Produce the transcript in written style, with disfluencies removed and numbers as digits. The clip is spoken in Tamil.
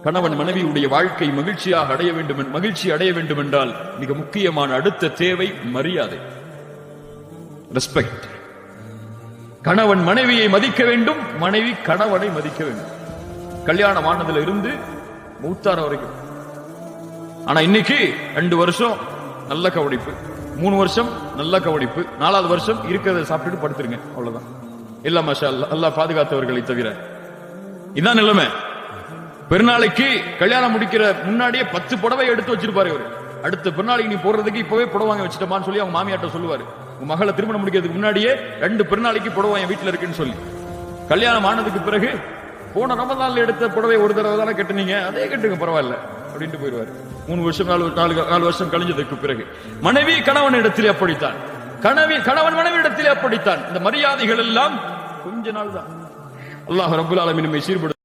கணவன் மனைவியுடைய வாழ்க்கை மகிழ்ச்சி அடைய வேண்டும் என்றால் மிக முக்கியமான அடுத்த தேவை மரியாதை, ரெஸ்பெக்ட். கணவன் மனைவியை மதிக்க வேண்டும், மனைவி கணவனை மதிக்க வேண்டும். கல்யாணம் ஆனதுல இருந்து மூத்தார வரைக்கும். ஆனா இன்னைக்கு 2 வருஷம் நல்ல கவனிப்பு, 3 வருஷம் நல்ல கவனிப்பு, 4வது வருஷம் இருக்கிறத சாப்பிட்டுட்டு படுத்துருங்க, அவ்வளவுதான். இல்ல மாஷா அல்லாஹ், அல்லாஹ் பாதுகாத்தவர்களை தவிர. இதான் நிலைமை. பெருநாளைக்கு கல்யாணம் முடிக்கிற முன்னாடியே 10 புடவை எடுத்து வச்சிருப்பாரு இவரு. அடுத்த பெருநாளைக்கு நீ போடுறதுக்கு இப்பவே புடவை வாங்க வச்சுட்டமான்னு சொல்லி அவங்க மாமியாட்ட சொல்லுவாரு. உங்க மகளை திருமணம் முடிக்கிறதுக்கு முன்னாடியே 2 பெருநாளைக்கு புடவை என் வீட்டுல இருக்குன்னு சொல்லி. கல்யாணம் ஆனதுக்கு பிறகு போன ரமதான்ல எடுத்த புடவை ஒரு தடவை தானே கட்டுனீங்க, அதே கட்டுங்க பரவாயில்ல அப்படின்ட்டு போயிடுவாரு. 3 வருஷம் 4 வருஷம் கழிஞ்சதுக்கு பிறகு மனைவி கணவன் இடத்திலே அப்படித்தான், கணவன் மனைவி இடத்திலே அப்படித்தான். இந்த மரியாதைகள் எல்லாம் கொஞ்ச நாள் தான். அல்லாஹ் ரப்பல் ஆலமீன் நம்மை சீர்படுத்த